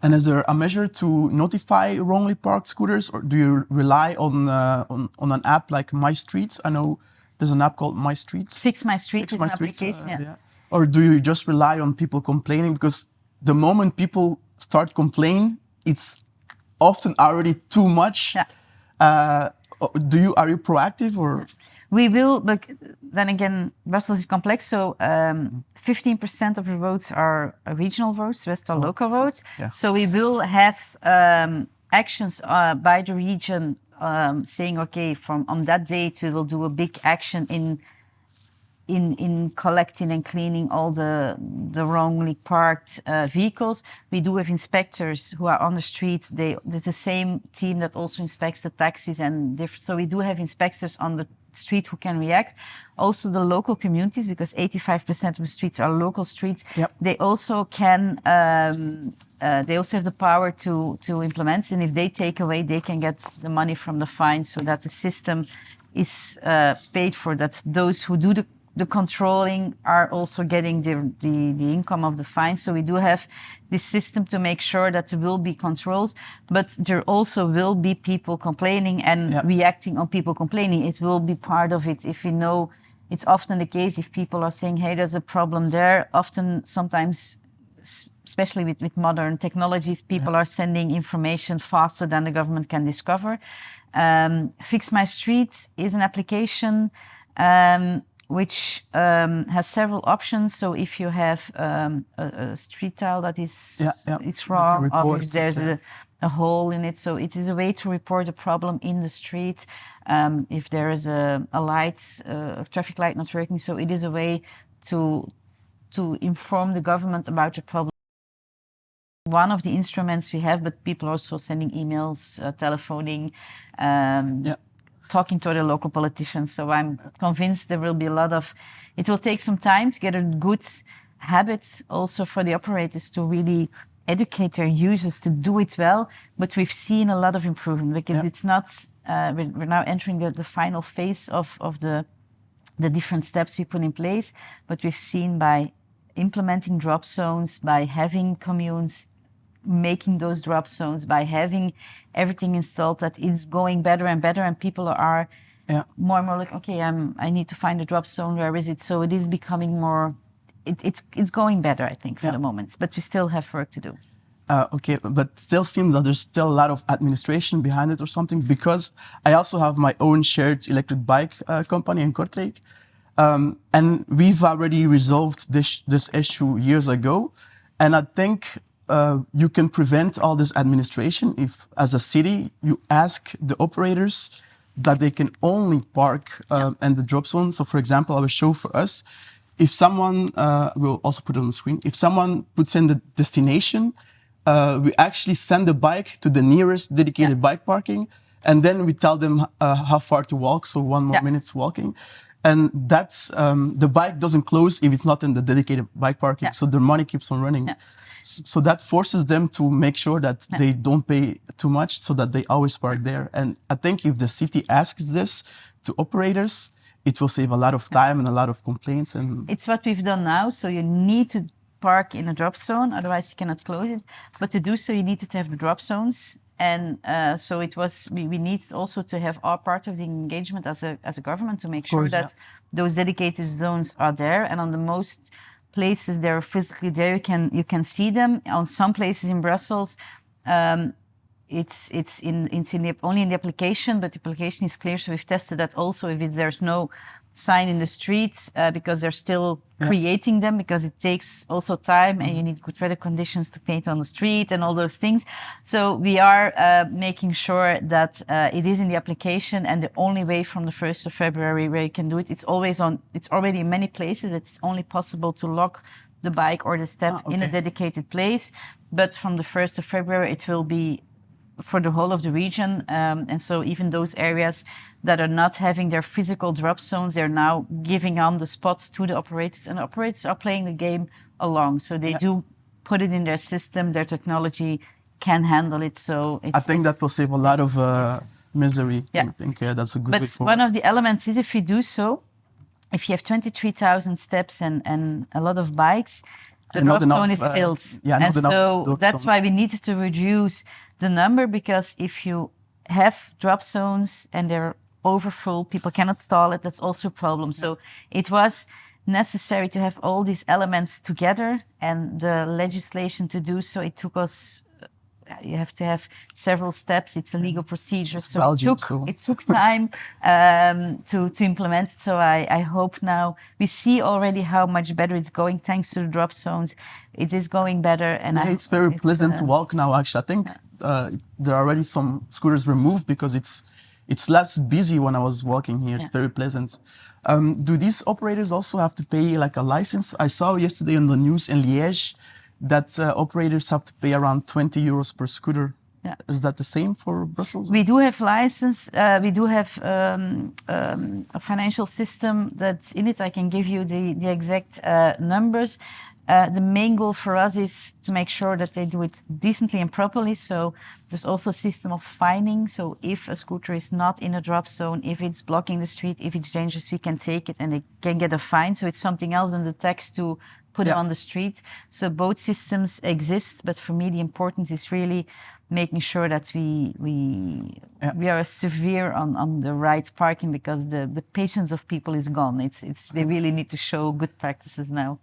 And is there a measure to notify wrongly parked scooters, or do you rely on an app like My Streets? I know there's an app called My Streets. Fix My Street Fix is My an Streets, application. yeah. Or do you just rely on people complaining? Because the moment people start complaining, it's often already too much. Yeah. Are you proactive or? We will, but then again, Brussels is complex. So 15% of the roads are regional roads, the rest are local roads. Yeah. So we will have actions by the region saying, okay, on that date we will do a big action in collecting and cleaning all the wrongly parked vehicles. We do have inspectors who are on the street. There's the same team that also inspects the taxis and different. So we do have inspectors on the street who can react. Also the local communities, because 85% of the streets are local streets. Yep. They also can. They also have the power to implement, and if they take away, they can get the money from the fine, so that the system is paid for. That those who do the controlling are also getting the income of the fine. So we do have this system to make sure that there will be controls, but there also will be people complaining and reacting on people complaining. It will be part of it. If we know, it's often the case if people are saying, hey, there's a problem there, often sometimes, especially with modern technologies, people are sending information faster than the government can discover. Fix My Street is an application which has several options. So if you have a street tile that is wrong, or if there's a hole in it, so it is a way to report a problem in the street. If there is a light, a traffic light not working, so it is a way to inform the government about the problem. One of the instruments we have, but people are also sending emails, telephoning, talking to the local politicians. So I'm convinced there will be a lot of, it will take some time to get a good habit also for the operators to really educate their users to do it well. But we've seen a lot of improvement, because it's not, we're now entering the final phase of the different steps we put in place. But we've seen by implementing drop zones, by having communes making those drop zones, by having everything installed, that it's going better and better, and people are more and more like, okay, I need to find a drop zone, where is it? So it is becoming more, it's going better, I think, for the moment, but we still have work to do. Okay, but still seems that there's still a lot of administration behind it or something, because I also have my own shared electric bike company in Kortrijk, and we've already resolved this issue years ago, and I think you can prevent all this administration if, as a city, you ask the operators that they can only park in the drop zone. So, for example, I will show for us, if someone, we'll also put it on the screen, if someone puts in the destination, we actually send the bike to the nearest dedicated bike parking, and then we tell them how far to walk, so 1 more minute's walking. And that's, the bike doesn't close if it's not in the dedicated bike parking, so the money keeps on running. So that forces them to make sure that they don't pay too much, so that they always park there. And I think if the city asks this to operators, it will save a lot of time and a lot of complaints. And it's what we've done now. So you need to park in a drop zone, otherwise you cannot close it. But to do so, you needed to have the drop zones. And so it was, we need also to have our part of the engagement as a government to make sure that those dedicated zones are there. And on the most places they're physically there, you can see them. On some places in Brussels, it's only in the application, but the application is clear. So we've tested that also if there's no sign in the streets, because they're still creating them, because it takes also time and you need good weather conditions to paint on the street and all those things. So we are making sure that it is in the application, and the only way from the 1st of February where you can do it, it's already in many places. It's only possible to lock the bike or the step in a dedicated place. But from the 1st of February, it will be for the whole of the region. And so even those areas that are not having their physical drop zones, they're now giving on the spots to the operators, and the operators are playing the game along. So they do put it in their system, their technology can handle it. So I think that will save a lot of misery. I think that's a good way forward. But one of the elements is, if we do so, if you have 23,000 steps and a lot of bikes, the And not drop zone enough, is filled. yeah, And not enough so drop that's zones. why we needed to reduce the number, because if you have drop zones and they're overfull, people cannot stall it, that's also a problem. So it was necessary to have all these elements together, and the legislation to do so, it took us, you have to have several steps. It's a legal procedure, so Belgium, it took time to implement it. So I hope now we see already how much better it's going thanks to the drop zones. It is going better, and Yeah, it's very pleasant to walk now. Actually, I think there are already some scooters removed because it's less busy when I was walking here. It's very pleasant. Do these operators also have to pay like a license? I saw yesterday on the news in Liège that operators have to pay around 20 euros per scooter. Yeah. Is that the same for Brussels? We do have license. We do have a financial system that's in it. I can give you the exact numbers. The main goal for us is to make sure that they do it decently and properly. So there's also a system of fining. So if a scooter is not in a drop zone, if it's blocking the street, if it's dangerous, we can take it and they can get a fine. So it's something else than the tax to put it on the street. So both systems exist, but for me the importance is really making sure that we are severe on the right parking, because the patience of people is gone. They really need to show good practices now.